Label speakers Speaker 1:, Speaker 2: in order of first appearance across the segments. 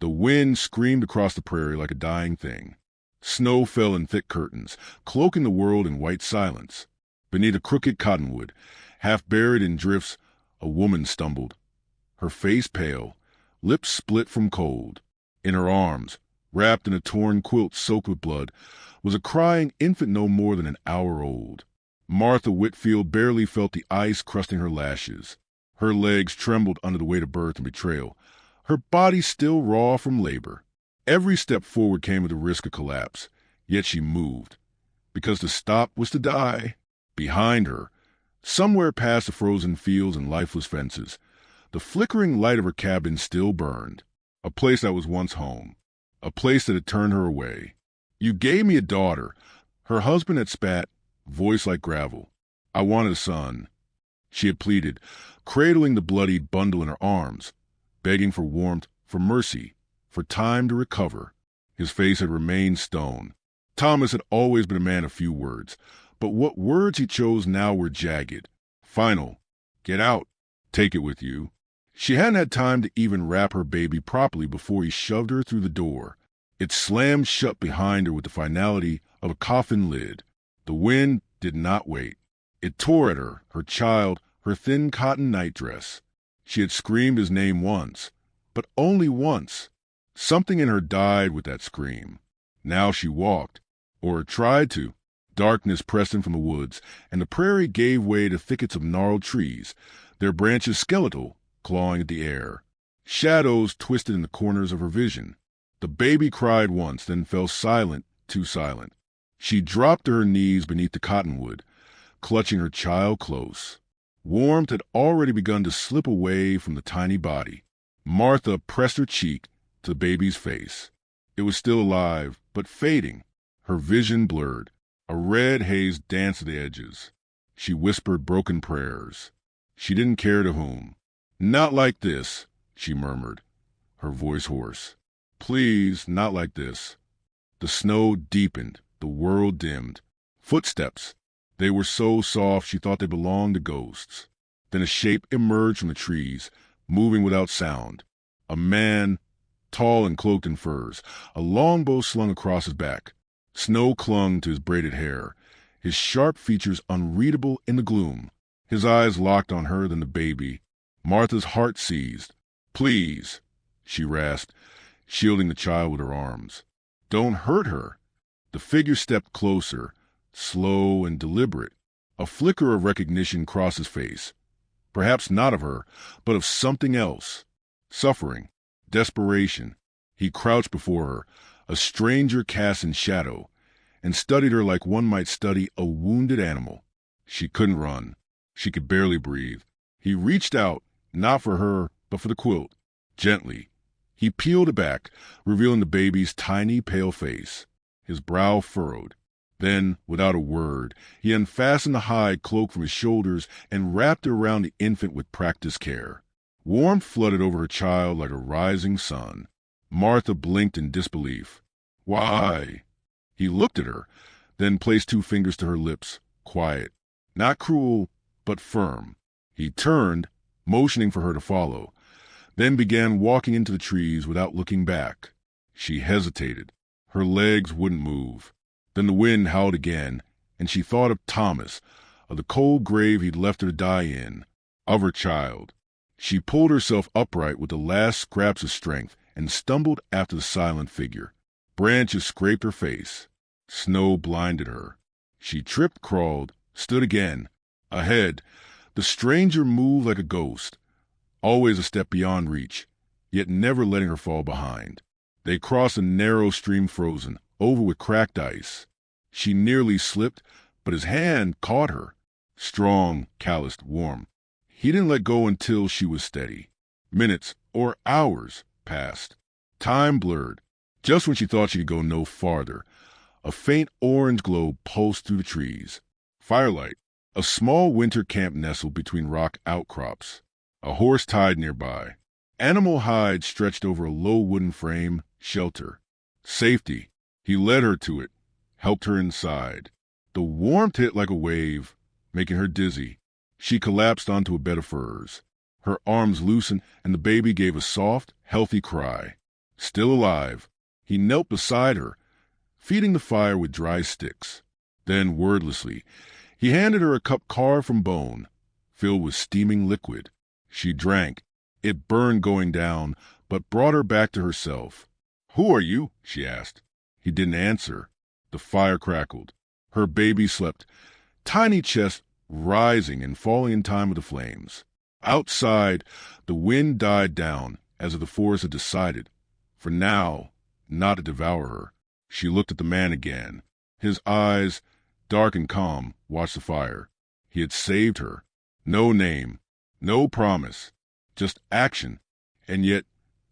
Speaker 1: The wind screamed across the prairie like a dying thing. Snow fell in thick curtains, cloaking the world in white silence. Beneath a crooked cottonwood, half buried in drifts, a woman stumbled, her face pale, lips split from cold. In her arms, wrapped in a torn quilt soaked with blood, was a crying infant no more than an hour old. Martha Whitfield barely felt the ice crusting her lashes. Her legs trembled under the weight of birth and betrayal, her body still raw from labor. Every step forward came with the risk of collapse, yet she moved, because to stop was to die. Behind her, somewhere past the frozen fields and lifeless fences, the flickering light of her cabin still burned, a place that was once home, a place that had turned her away. "You gave me a daughter," her husband had spat, voice like gravel. "I wanted a son," she had pleaded, cradling the bloodied bundle in her arms, begging for warmth, for mercy, for time to recover. His face had remained stone. Thomas had always been a man of few words, but what words he chose now were jagged, final. "Get out. Take it with you." She hadn't had time to even wrap her baby properly before he shoved her through the door. It slammed shut behind her with the finality of a coffin lid. The wind did not wait. It tore at her, her child, her thin cotton nightdress. She had screamed his name once, but only once. Something in her died with that scream. Now she walked, or tried to. Darkness pressed in from the woods, and the prairie gave way to thickets of gnarled trees, their branches skeletal, clawing at the air. Shadows twisted in the corners of her vision. The baby cried once, then fell silent, too silent. She dropped to her knees beneath the cottonwood, clutching her child close. Warmth had already begun to slip away from the tiny body. Martha pressed her cheek to the baby's face. It was still alive, but fading, her vision blurred. A red haze danced at the edges. She whispered broken prayers. She didn't care to whom. "Not like this," she murmured, her voice hoarse. "Please, not like this." The snow deepened, the world dimmed. Footsteps. They were so soft she thought they belonged to ghosts. Then a shape emerged from the trees, moving without sound. A man, tall and cloaked in furs, a longbow slung across his back. Snow clung to his braided hair, his sharp features unreadable in the gloom. His eyes locked on her, then the baby. Martha's heart seized. "Please," she rasped, shielding the child with her arms. "Don't hurt her." The figure stepped closer, slow and deliberate. A flicker of recognition crossed his face. Perhaps not of her, but of something else. Suffering, desperation. He crouched before her, a stranger cast in shadow, and studied her like one might study a wounded animal. She couldn't run. She could barely breathe. He reached out, not for her, but for the quilt. Gently. He peeled it back, revealing the baby's tiny, pale face. His brow furrowed. Then, without a word, he unfastened the hide cloak from his shoulders and wrapped it around the infant with practiced care. Warmth flooded over her child like a rising sun. Martha blinked in disbelief. "Why?" He looked at her, then placed 2 fingers to her lips, quiet. Not cruel, but firm. He turned, motioning for her to follow, then began walking into the trees without looking back. She hesitated. Her legs wouldn't move. Then the wind howled again, and she thought of Thomas, of the cold grave he'd left her to die in, of her child. She pulled herself upright with the last scraps of strength and stumbled after the silent figure. Branches scraped her face. Snow blinded her. She tripped, crawled, stood again. Ahead, the stranger moved like a ghost, always a step beyond reach, yet never letting her fall behind. They crossed a narrow stream frozen, over with cracked ice. She nearly slipped, but his hand caught her. Strong, calloused, warm. He didn't let go until she was steady. Minutes, or hours, passed. Time blurred. Just when she thought she could go no farther, a faint orange glow pulsed through the trees. Firelight. A small winter camp nestled between rock outcrops. A horse tied nearby. Animal hide stretched over a low wooden frame, shelter. Safety. He led her to it, helped her inside. The warmth hit like a wave, making her dizzy. She collapsed onto a bed of furs. Her arms loosened, and the baby gave a soft, healthy cry. Still alive, he knelt beside her, feeding the fire with dry sticks. Then, wordlessly, he handed her a cup carved from bone, filled with steaming liquid. She drank. It burned going down, but brought her back to herself. "Who are you?" she asked. He didn't answer. The fire crackled. Her baby slept, tiny chest rising and falling in time with the flames. Outside, the wind died down, as if the forest had decided, for now, not to devour her. She looked at the man again. His eyes, dark and calm, watched the fire. He had saved her. No name, no promise, just action. And yet,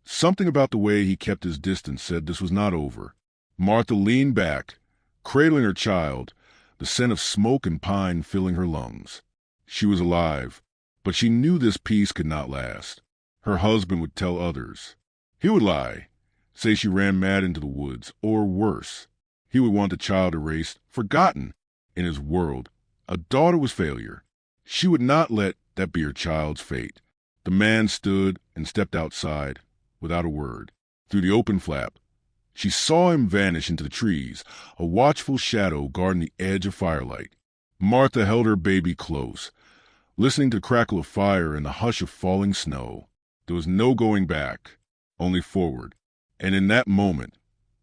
Speaker 1: something about the way he kept his distance said this was not over. Martha leaned back, cradling her child, the scent of smoke and pine filling her lungs. She was alive, but she knew this peace could not last. Her husband would tell others. He would lie, say she ran mad into the woods, or worse. He would want the child erased, forgotten. In his world, a daughter was failure. She would not let that be her child's fate. The man stood and stepped outside, without a word. Through the open flap, she saw him vanish into the trees, a watchful shadow guarding the edge of firelight. Martha held her baby close, listening to the crackle of fire and the hush of falling snow. There was no going back, only forward. And in that moment,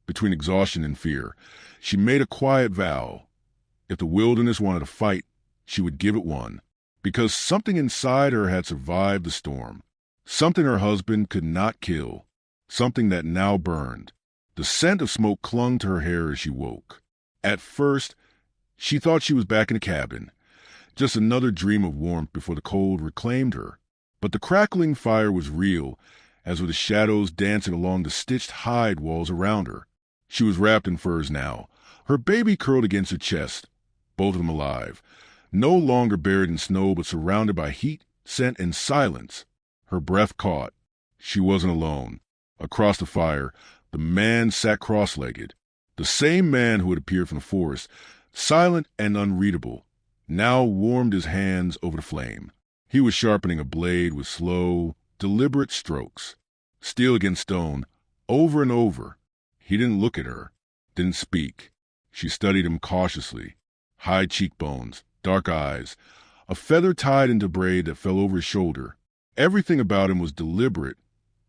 Speaker 1: between exhaustion and fear, she made a quiet vow. If the wilderness wanted a fight, she would give it one, because something inside her had survived the storm, something her husband could not kill, something that now burned. The scent of smoke clung to her hair as she woke. At first, she thought she was back in the cabin, just another dream of warmth before the cold reclaimed her. But the crackling fire was real, as were the shadows dancing along the stitched hide walls around her. She was wrapped in furs now, her baby curled against her chest, both of them alive, no longer buried in snow but surrounded by heat, scent, and silence. Her breath caught. She wasn't alone. Across the fire, the man sat cross-legged. The same man who had appeared from the forest, silent and unreadable, now warmed his hands over the flame. He was sharpening a blade with slow, deliberate strokes, steel against stone, over and over. He didn't look at her, didn't speak. She studied him cautiously. High cheekbones, dark eyes, a feather tied into braid that fell over his shoulder. Everything about him was deliberate,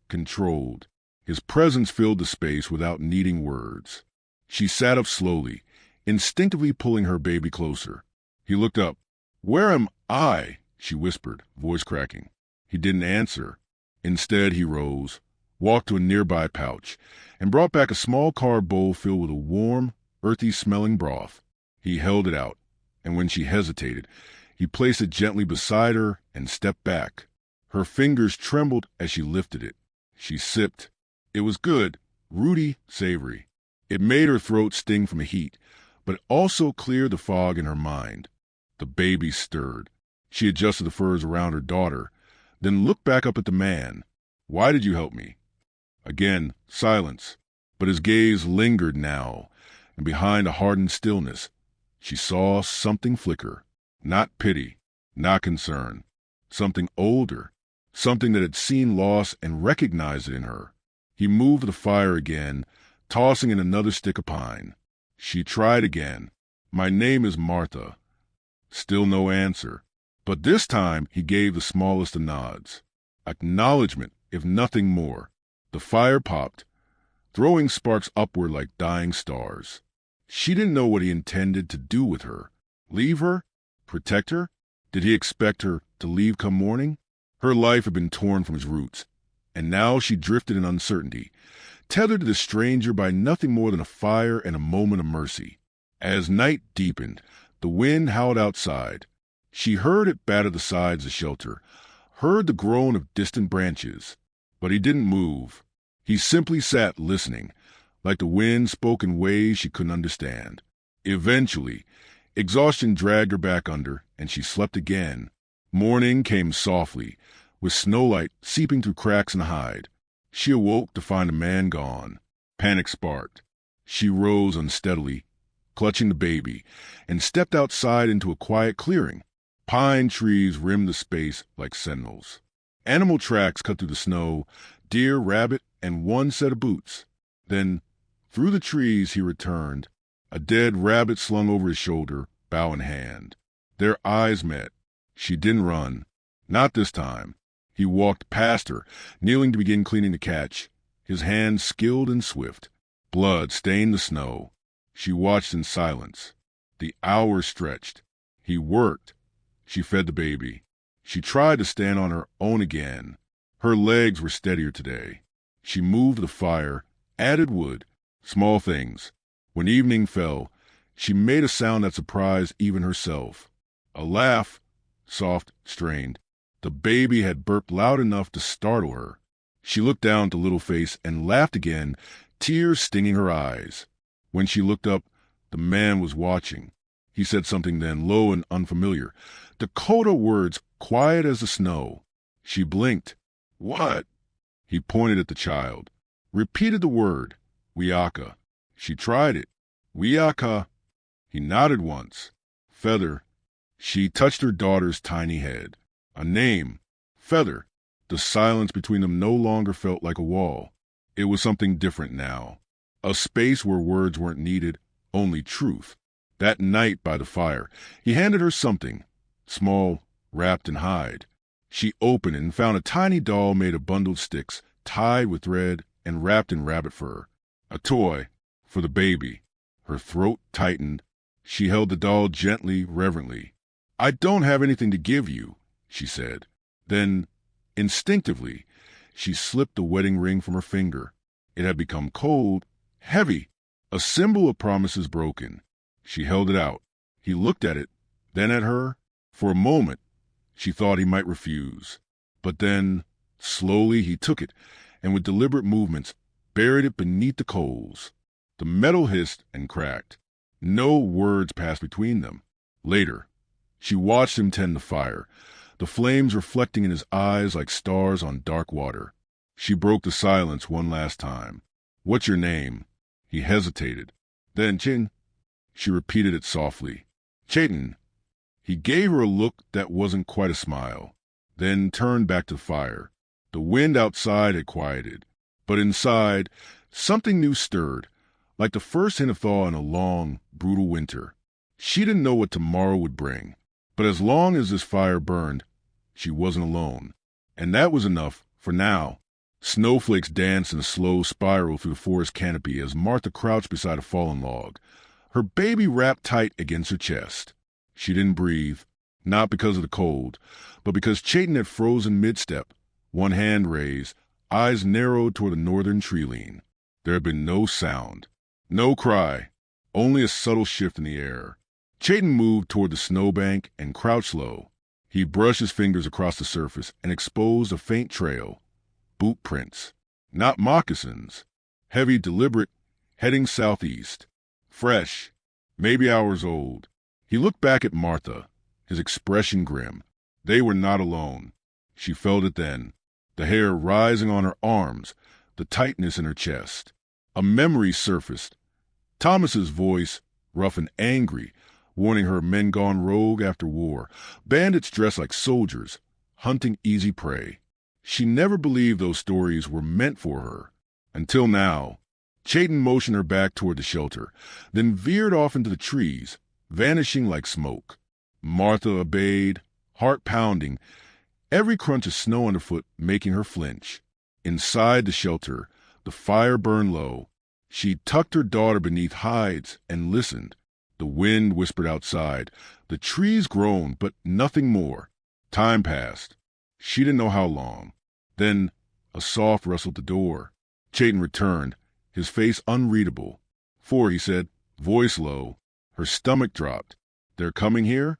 Speaker 1: controlled. His presence filled the space without needing words. She sat up slowly, instinctively pulling her baby closer. He looked up. "Where am I?" she whispered, voice cracking. He didn't answer. Instead, he rose, walked to a nearby pouch, and brought back a small carved bowl filled with a warm, earthy-smelling broth. He held it out, and when she hesitated, he placed it gently beside her and stepped back. Her fingers trembled as she lifted it. She sipped. It was good, rooty, savory. It made her throat sting from the heat, but it also cleared the fog in her mind. The baby stirred. She adjusted the furs around her daughter, then looked back up at the man. "Why did you help me?" Again, silence, but his gaze lingered now, and behind a hardened stillness, she saw something flicker. Not pity, not concern. Something older, something that had seen loss and recognized it in her. He moved the fire again, tossing in another stick of pine. She tried again. "My name is Martha." Still no answer. But this time he gave the smallest of nods. Acknowledgement, if nothing more. The fire popped, throwing sparks upward like dying stars. She didn't know what he intended to do with her. Leave her? Protect her? Did he expect her to leave come morning? Her life had been torn from its roots, and now she drifted in uncertainty, tethered to the stranger by nothing more than a fire and a moment of mercy. As night deepened, the wind howled outside. She heard it batter the sides of the shelter, heard the groan of distant branches. But he didn't move. He simply sat listening, like the wind spoke in ways she couldn't understand. Eventually, exhaustion dragged her back under, and she slept again. Morning came softly, with snowlight seeping through cracks in the hide. She awoke to find the man gone. Panic sparked. She rose unsteadily, clutching the baby, and stepped outside into a quiet clearing. Pine trees rimmed the space like sentinels. Animal tracks cut through the snow, deer, rabbit, and one set of boots. Then, through the trees he returned, a dead rabbit slung over his shoulder, bow in hand. Their eyes met. She didn't run. Not this time. He walked past her, kneeling to begin cleaning the catch, his hands skilled and swift. Blood stained the snow. She watched in silence. The hours stretched. He worked. She fed the baby. She tried to stand on her own again. Her legs were steadier today. She moved the fire, added wood, small things. When evening fell, she made a sound that surprised even herself. A laugh, soft, strained. The baby had burped loud enough to startle her. She looked down at the little face and laughed again, tears stinging her eyes. When she looked up, the man was watching. He said something then, low and unfamiliar. Dakota words, quiet as the snow. She blinked. What? He pointed at the child. Repeated the word, Wiaka. She tried it. Wiaka. He nodded once. Feather. She touched her daughter's tiny head. A name. Feather. The silence between them no longer felt like a wall. It was something different now. A space where words weren't needed, only truth. That night by the fire, he handed her something, small, wrapped in hide. She opened it and found a tiny doll made of bundled sticks, tied with thread and wrapped in rabbit fur. A toy for the baby. Her throat tightened. She held the doll gently, reverently. I don't have anything to give you, she said. Then, instinctively, she slipped the wedding ring from her finger. It had become cold, heavy, a symbol of promises broken. She held it out. He looked at it, then at her. For a moment, she thought he might refuse. But then, slowly, he took it, and with deliberate movements, buried it beneath the coals. The metal hissed and cracked. No words passed between them. Later, she watched him tend the fire, the flames reflecting in his eyes like stars on dark water. She broke the silence one last time. What's your name? He hesitated. Then, Chin. She repeated it softly. Chaitin. He gave her a look that wasn't quite a smile, then turned back to the fire. The wind outside had quieted, but inside, something new stirred, like the first hint of thaw in a long, brutal winter. She didn't know what tomorrow would bring, but as long as this fire burned, she wasn't alone. And that was enough for now. Snowflakes danced in a slow spiral through the forest canopy as Martha crouched beside a fallen log, her baby wrapped tight against her chest. She didn't breathe, not because of the cold, but because Chaitin had frozen mid-step, one hand raised, eyes narrowed toward the northern tree lean. There had been no sound, no cry, only a subtle shift in the air. Chaitin moved toward the snowbank and crouched low. He brushed his fingers across the surface and exposed a faint trail. Boot prints. Not moccasins. Heavy, deliberate, heading southeast. Fresh, maybe hours old. He looked back at Martha, his expression grim. They were not alone. She felt it then, the hair rising on her arms, the tightness in her chest. A memory surfaced. Thomas's voice, rough and angry, warning her of men gone rogue after war, bandits dressed like soldiers, hunting easy prey. She never believed those stories were meant for her. Until now. Chaitin motioned her back toward the shelter, then veered off into the trees, vanishing like smoke. Martha obeyed, heart pounding, every crunch of snow underfoot making her flinch. Inside the shelter, the fire burned low. She tucked her daughter beneath hides and listened. The wind whispered outside. The trees groaned, but nothing more. Time passed. She didn't know how long. Then a soft rustle at the door. Chaitin returned, his face unreadable. "4," he said, voice low. Her stomach dropped. "They're coming here?"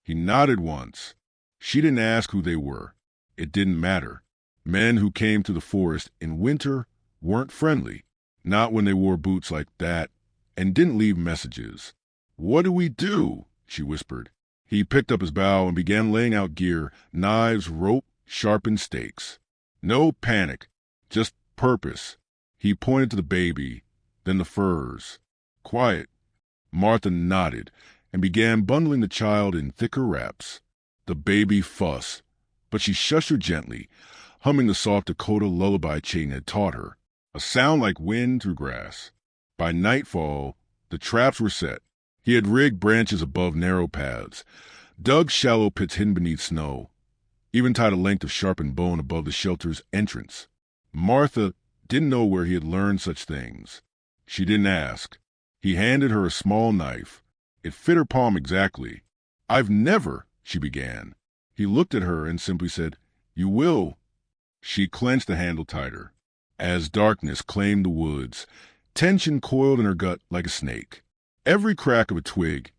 Speaker 1: He nodded once. She didn't ask who they were. It didn't matter. Men who came to the forest in winter weren't friendly, not when they wore boots like that, and didn't leave messages. "What do we do?" she whispered. He picked up his bow and began laying out gear, knives, rope, sharpened stakes. No panic, just purpose. He pointed to the baby, then the furs. Quiet. Martha nodded and began bundling the child in thicker wraps. The baby fussed, but she shushed her gently. humming the soft Dakota lullaby Chayton had taught her, a sound like wind through grass. By nightfall, the traps were set. He had rigged branches above narrow paths, dug shallow pits hidden beneath snow, even tied a length of sharpened bone above the shelter's entrance. Martha didn't know where he had learned such things. She didn't ask. He handed her a small knife. It fit her palm exactly. "I've never," she began. He looked at her and simply said, "You will." She clenched the handle tighter. As darkness claimed the woods, tension coiled in her gut like a snake. Every crack of a twig,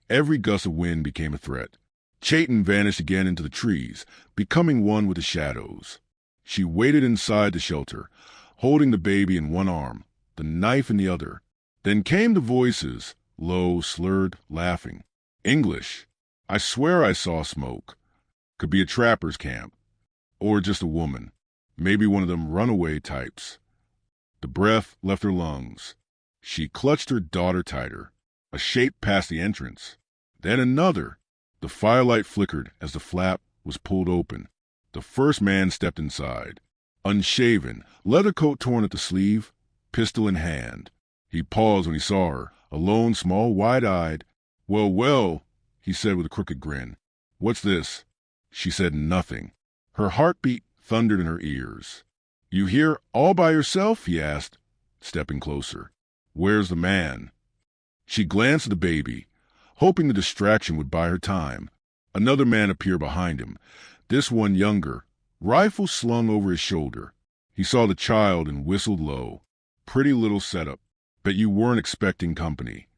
Speaker 1: every gust of wind became a threat. Chayton vanished again into the trees, becoming one with the shadows. She waited inside the shelter, holding the baby in one arm, the knife in the other. Then came the voices, low, slurred, laughing. English. I swear I saw smoke. Could be a trapper's camp. Or just a woman. Maybe one of them runaway types. The breath left her lungs. She clutched her daughter tighter. A shape passed the entrance. Then another. The firelight flickered as the flap was pulled open. The first man stepped inside. Unshaven, leather coat torn at the sleeve, pistol in hand. He paused when he saw her, alone, small, wide-eyed. Well, he said with a crooked grin. What's this? She said nothing. Her heartbeat thundered in her ears. You here all by yourself? He asked, stepping closer. Where's the man? She glanced at the baby, hoping the distraction would buy her time. Another man appeared behind him, this one younger, rifle slung over his shoulder. He saw the child and whistled low. Pretty little setup. Bet you weren't expecting company.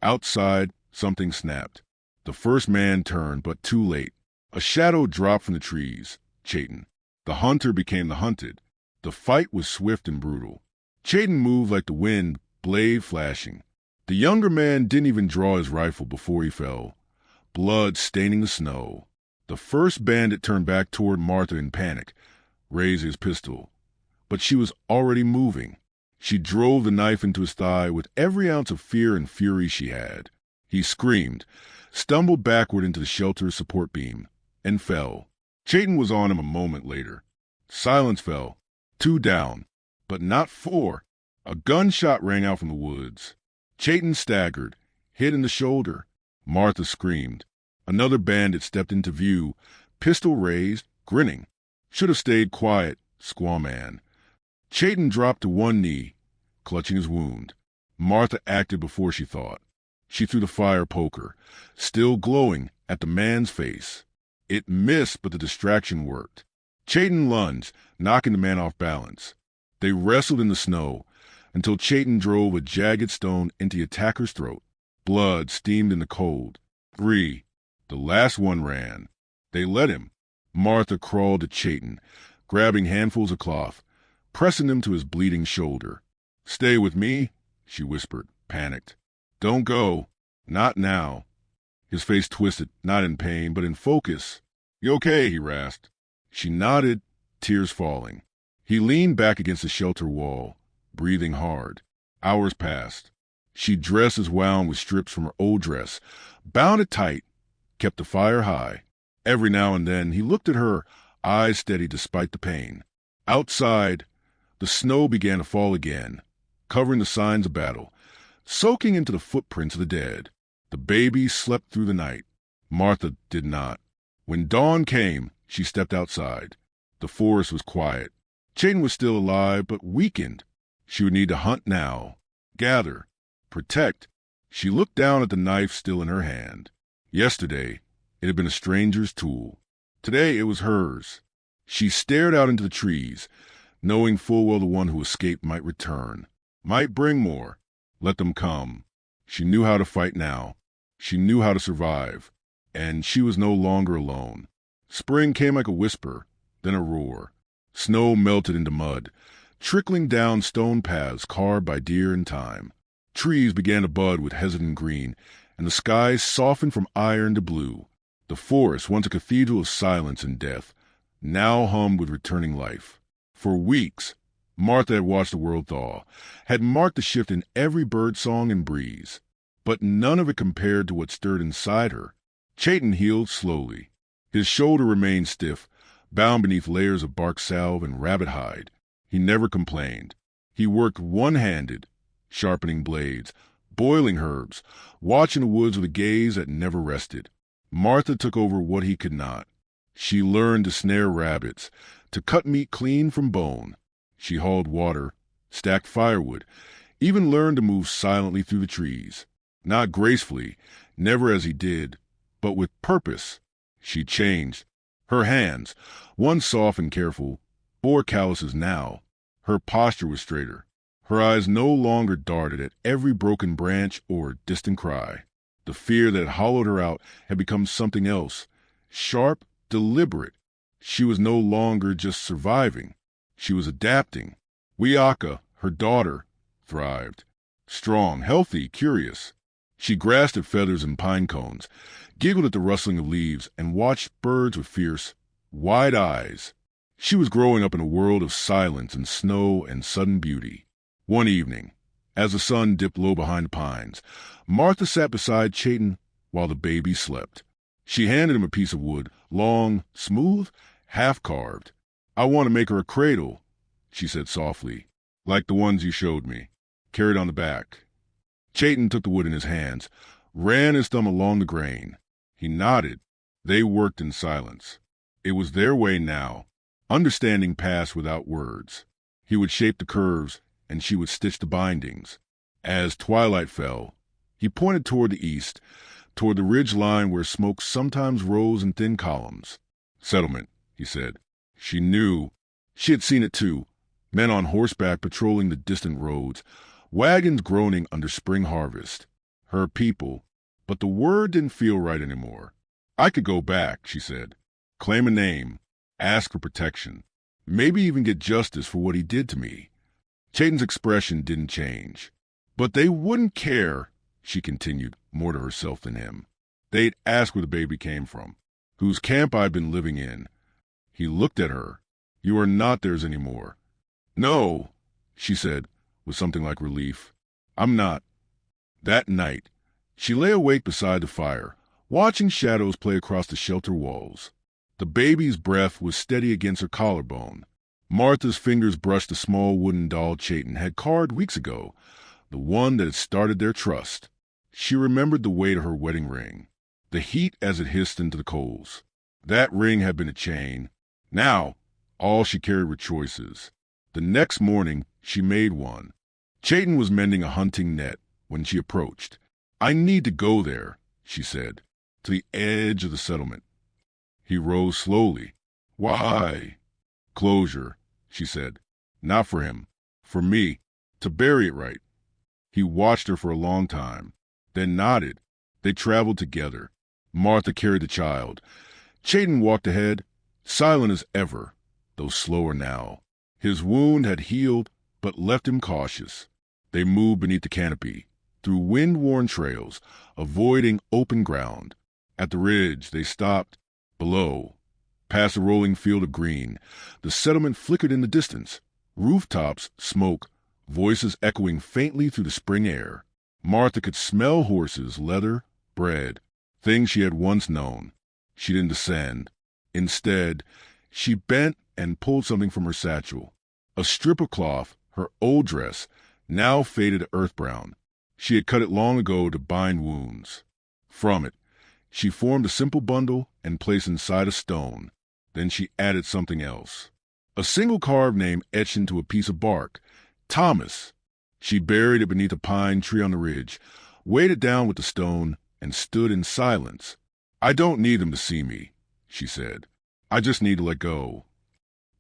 Speaker 1: Outside, something snapped. The first man turned, but too late. A shadow dropped from the trees. Chayton. The hunter became the hunted. The fight was swift and brutal. Chayton moved like the wind, blade flashing. The younger man didn't even draw his rifle before he fell. Blood staining the snow. The first bandit turned back toward Martha in panic, raised his pistol. But she was already moving. She drove the knife into his thigh with every ounce of fear and fury she had. He screamed, stumbled backward into the shelter's support beam, and fell. Chayton was on him a moment later. Silence fell. 2 down, but not 4. A gunshot rang out from the woods. Chayton staggered, hit in the shoulder. Martha screamed. Another bandit stepped into view, pistol raised, grinning. Should have stayed quiet, squaw man. Chayton dropped to one knee, clutching his wound. Martha acted before she thought. She threw the fire poker, still glowing, at the man's face. It missed, but the distraction worked. Chayton lunged, knocking the man off balance. They wrestled in the snow until Chayton drove a jagged stone into the attacker's throat. Blood steamed in the cold. 3. The last one ran. They let him. Martha crawled to Chayton, grabbing handfuls of cloth, pressing them to his bleeding shoulder. Stay with me, she whispered, panicked. Don't go. Not now. His face twisted, not in pain, but in focus. You okay? He rasped. She nodded, tears falling. He leaned back against the shelter wall, breathing hard. Hours passed. She dressed as wound with strips from her old dress, bound it tight, kept the fire high. Every now and then he looked at her, eyes steady despite the pain. Outside, the snow began to fall again, covering the signs of battle, soaking into the footprints of the dead. The baby slept through the night. Martha did not. When dawn came, she stepped outside. The forest was quiet. Chayton was still alive, but weakened. She would need to hunt now, gather, protect. She looked down at the knife still in her hand. Yesterday, it had been a stranger's tool. Today, it was hers. She stared out into the trees, knowing full well the one who escaped might return, might bring more. Let them come. She knew how to fight now. She knew how to survive. And she was no longer alone. Spring came like a whisper, then a roar. Snow melted into mud, trickling down stone paths carved by deer and time. Trees began to bud with hesitant green, and the skies softened from iron to blue. The forest, once a cathedral of silence and death, now hummed with returning life. For weeks, Martha had watched the world thaw, had marked the shift in every bird song and breeze. But none of it compared to what stirred inside her. Chayton healed slowly. His shoulder remained stiff, bound beneath layers of bark salve and rabbit hide. He never complained. He worked one-handed, sharpening blades, boiling herbs, watching the woods with a gaze that never rested. Martha took over what he could not. She learned to snare rabbits, to cut meat clean from bone. She hauled water, stacked firewood, even learned to move silently through the trees. Not gracefully, never as he did, but with purpose. She changed. Her hands, once soft and careful, bore calluses now. Her posture was straighter. Her eyes no longer darted at every broken branch or distant cry. The fear that hollowed her out had become something else, sharp, deliberate. She was no longer just surviving. She was adapting. Wiaka, her daughter, thrived. Strong, healthy, curious. She grasped at feathers and pine cones, giggled at the rustling of leaves, and watched birds with fierce, wide eyes. She was growing up in a world of silence and snow and sudden beauty. One evening, as the sun dipped low behind the pines, Martha sat beside Chayton while the baby slept. She handed him a piece of wood, long, smooth, half-carved. "I want to make her a cradle," she said softly, "like the ones you showed me, carried on the back." Chayton took the wood in his hands, ran his thumb along the grain. He nodded. They worked in silence. It was their way now. Understanding passed without words. He would shape the curves, and she would stitch the bindings. As twilight fell, he pointed toward the east, toward the ridge line where smoke sometimes rose in thin columns. "Settlement," he said. She knew. She had seen it too. Men on horseback patrolling the distant roads, wagons groaning under spring harvest. Her people. But the word didn't feel right anymore. "I could go back," she said. "Claim a name. Ask for protection. Maybe even get justice for what he did to me." Chayton's expression didn't change. "But they wouldn't care," she continued, more to herself than him. "They'd ask where the baby came from, whose camp I'd been living in." He looked at her. "You are not theirs anymore." "No," she said, with something like relief. "I'm not." That night, she lay awake beside the fire, watching shadows play across the shelter walls. The baby's breath was steady against her collarbone. Martha's fingers brushed the small wooden doll Chayton had carved weeks ago, the one that had started their trust. She remembered the weight of her wedding ring, the heat as it hissed into the coals. That ring had been a chain. Now, all she carried were choices. The next morning, she made one. Chayton was mending a hunting net when she approached. "I need to go there," she said, "to the edge of the settlement." He rose slowly. "Why?" "Closure," she said. "Not for him. For me. To bury it right." He watched her for a long time, then nodded. They traveled together. Martha carried the child. Chayton walked ahead, silent as ever, though slower now. His wound had healed, but left him cautious. They moved beneath the canopy, through wind-worn trails, avoiding open ground. At the ridge, they stopped. Below, past a rolling field of green, the settlement flickered in the distance. Rooftops, smoke, voices echoing faintly through the spring air. Martha could smell horses, leather, bread, things she had once known. She didn't descend. Instead, she bent and pulled something from her satchel. A strip of cloth, her old dress, now faded to earth brown. She had cut it long ago to bind wounds. From it, she formed a simple bundle and placed inside a stone. Then she added something else. A single carved name etched into a piece of bark. Thomas. She buried it beneath a pine tree on the ridge, weighed it down with the stone, and stood in silence. "I don't need them to see me," she said. "I just need to let go."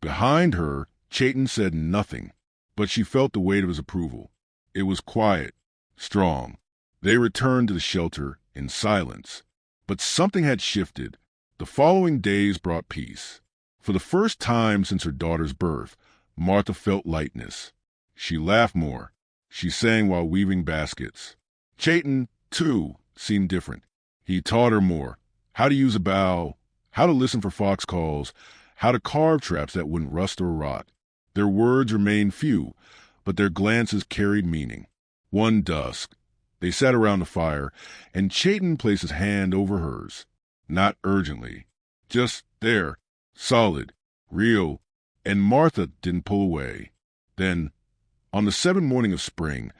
Speaker 1: Behind her, Chayton said nothing, but she felt the weight of his approval. It was quiet, strong. They returned to the shelter in silence. But something had shifted. The following days brought peace. For the first time since her daughter's birth, Martha felt lightness. She laughed more. She sang while weaving baskets. Chayton, too, seemed different. He taught her more. How to use a bow, how to listen for fox calls, how to carve traps that wouldn't rust or rot. Their words remained few, but their glances carried meaning. One dusk, they sat around the fire, and Chayton placed his hand over hers. Not urgently. Just there, solid, real, and Martha didn't pull away. Then, on the seventh morning of spring,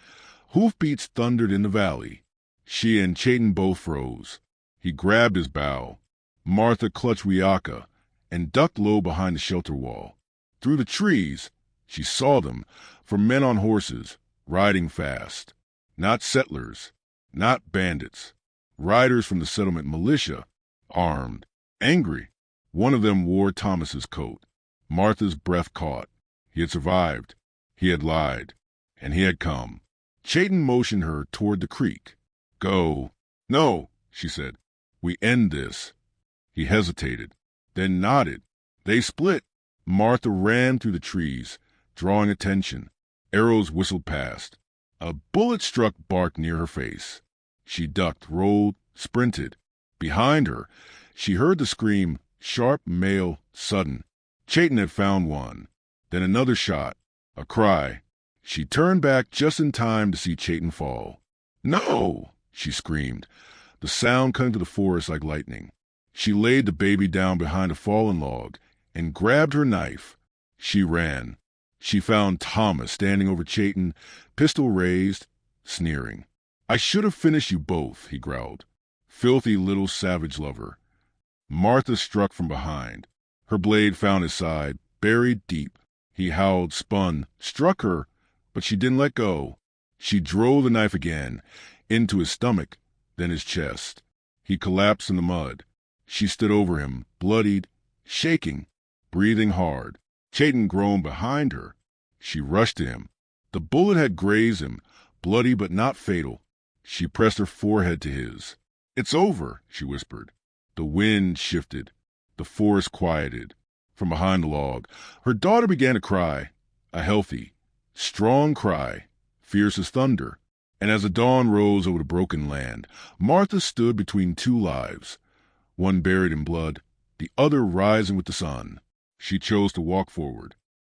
Speaker 1: hoofbeats thundered in the valley. She and Chayton both froze. He grabbed his bow. Martha clutched Riaka and ducked low behind the shelter wall. Through the trees, she saw them, for men on horses, riding fast. Not settlers, not bandits. Riders from the settlement militia, armed, angry. One of them wore Thomas's coat. Martha's breath caught. He had survived. He had lied. And he had come. Chayton motioned her toward the creek. Go. No, she said. We end this. He hesitated, then nodded. They split. Martha ran through the trees, drawing attention. Arrows whistled past. A bullet struck bark near her face. She ducked, rolled, sprinted. Behind her, she heard the scream, sharp, male, sudden. Chayton had found one. Then another shot. A cry. She turned back just in time to see Chayton fall. No! She screamed. The sound cut into the forest like lightning. She laid the baby down behind a fallen log and grabbed her knife. She ran. She found Thomas standing over Chayton, pistol raised, sneering. I should have finished you both, he growled. Filthy little savage lover. Martha struck from behind. Her blade found his side, buried deep. He howled, spun, struck her, but she didn't let go. She drove the knife again, into his stomach, then his chest. He collapsed in the mud. She stood over him, bloodied, shaking, breathing hard. Chayton groaned behind her. She rushed to him. The bullet had grazed him, bloody but not fatal. She pressed her forehead to his. It's over, she whispered. The wind shifted. The forest quieted. From behind the log, her daughter began to cry, a healthy, strong cry, fierce as thunder. And as the dawn rose over the broken land, Martha stood between two lives, one buried in blood, the other rising with the sun. She chose to walk forward.